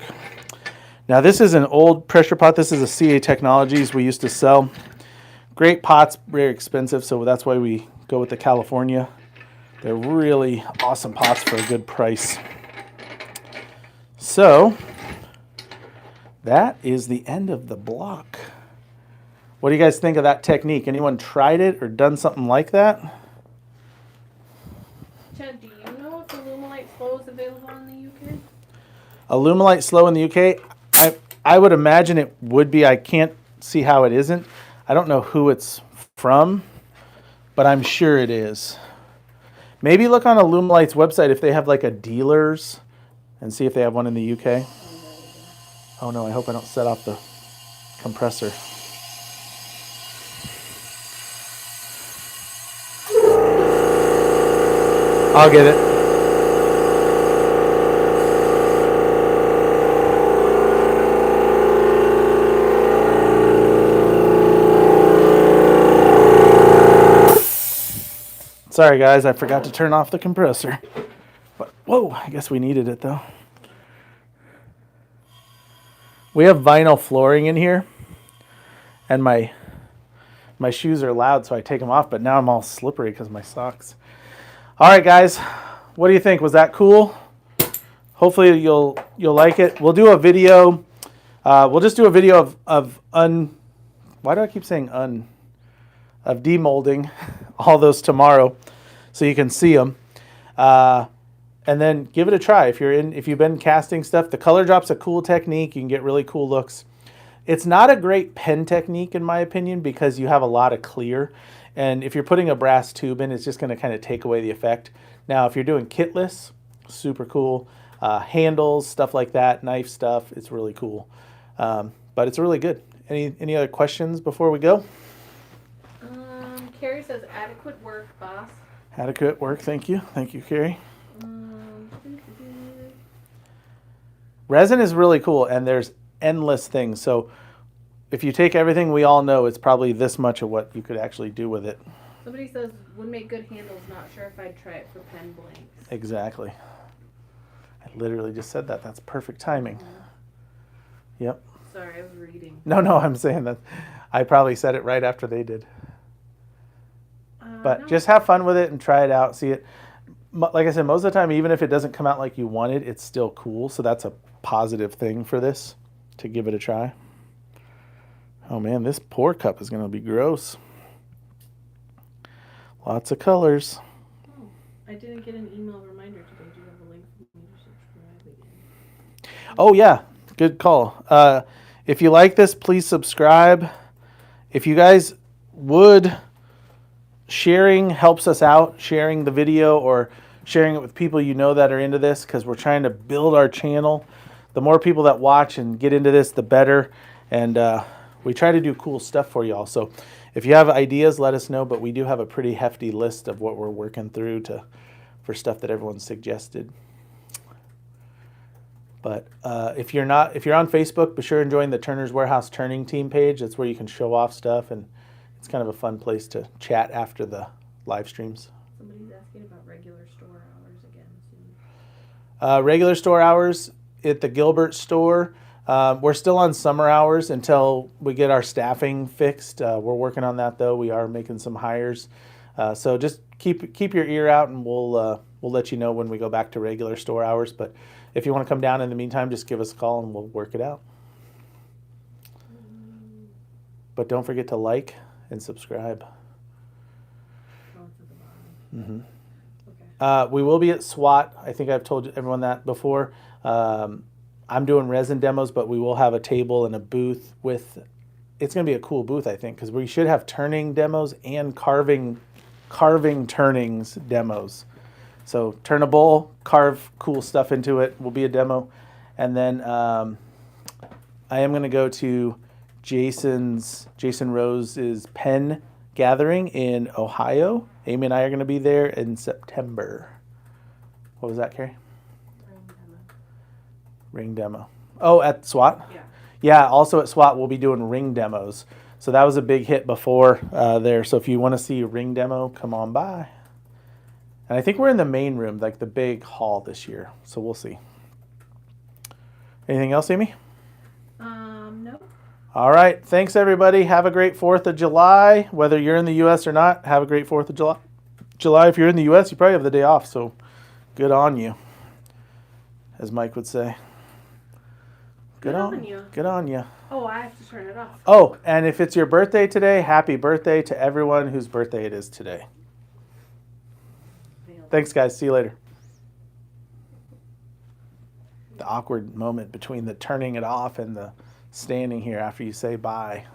Now this is an old pressure pot. This is a CA Technologies we used to sell. Great pots, very expensive, so that's why we go with the California. They're really awesome pots for a good price. So that is the end of the block. What do you guys think of that technique? Anyone tried it or done something like that? Chad, do you know if the Lumelite Slow is available in the UK? A Lumelite Slow in the UK? I would imagine it would be. I can't see how it isn't. I don't know who it's from, but I'm sure it is. Maybe look on Alumilite's website if they have like a dealer's and see if they have one in the UK. Oh no, I hope I don't set off the compressor. I'll get it. Sorry guys, I forgot to turn off the compressor. But whoa, I guess we needed it though. We have vinyl flooring in here, and my shoes are loud, so I take them off, but now I'm all slippery because of my socks. All right, guys, what do you think? Was that cool? Hopefully you'll like it. We'll do a video. We'll just do a video of why do I keep saying of demolding all those tomorrow, so you can see them. And then give it a try. If you've been casting stuff, the color drop's a cool technique. You can get really cool looks. It's not a great pen technique in my opinion because you have a lot of clear. And if you're putting a brass tube in, it's just going to kind of take away the effect. Now, if you're doing kitless, super cool. Handles, stuff like that, knife stuff, it's really cool. But it's really good. Any other questions before we go? Carrie says, adequate work, boss. Adequate work, thank you. Thank you, Carrie. Resin is really cool, and there's endless things. So if you take everything we all know, it's probably this much of what you could actually do with it. Somebody says, would make good handles. Not sure if I'd try it for pen blanks. Exactly. I literally just said that. That's perfect timing. Yep. Sorry, I was reading. No, I'm saying that. I probably said it right after they did. But just have fun with it and try it out. See it. Like I said, most of the time, even if it doesn't come out like you wanted, it's still cool. So that's a positive thing for this, to give it a try. Oh man, this pour cup is going to be gross. Lots of colors. Oh, I didn't get an email reminder today. Do you have a link for me to subscribe again? Oh yeah, good call. If you like this, please subscribe. If you guys would, sharing helps us out. Sharing the video or sharing it with people you know that are into this, because we're trying to build our channel. The more people that watch and get into this, the better. And we try to do cool stuff for y'all. So if you have ideas, let us know. But we do have a pretty hefty list of what we're working through for stuff that everyone suggested. But if you're on Facebook, be sure and join the Turner's Warehouse Turning Team page. That's where you can show off stuff, and it's kind of a fun place to chat after the live streams. Somebody's asking about regular store hours again soon. Regular store hours at the Gilbert store. We're still on summer hours until we get our staffing fixed. We're working on that though. We are making some hires. So just keep your ear out, and we'll let you know when we go back to regular store hours. But if you want to come down in the meantime, just give us a call and we'll work it out. But don't forget to like and subscribe. Oh, it's at the bottom. Okay. We will be at SWAT. I think I've told everyone that before. I'm doing resin demos, but we will have a table and a booth with. It's going to be a cool booth, I think, because we should have turning demos and carving turnings demos. So turn a bowl, carve cool stuff into it, will be a demo. And then I am going to go to Jason Rose's pen gathering in Ohio. Amy and I are going to be there in September. What was that, Carrie? Ring demo. Oh, at SWAT? Yeah. Yeah, also at SWAT we'll be doing ring demos. So that was a big hit before there. So if you want to see a ring demo, come on by. And I think we're in the main room, like the big hall this year. So we'll see. Anything else, Amy? No. All right. Thanks, everybody. Have a great 4th of July. Whether you're in the U.S. or not, have a great 4th of July. If you're in the U.S., you probably have the day off. So good on you, as Mike would say. Good on you. Good on you. Oh, I have to turn it off. Oh, and if it's your birthday today, happy birthday to everyone whose birthday it is today. Thanks, guys. See you later. The awkward moment between the turning it off and the standing here after you say bye.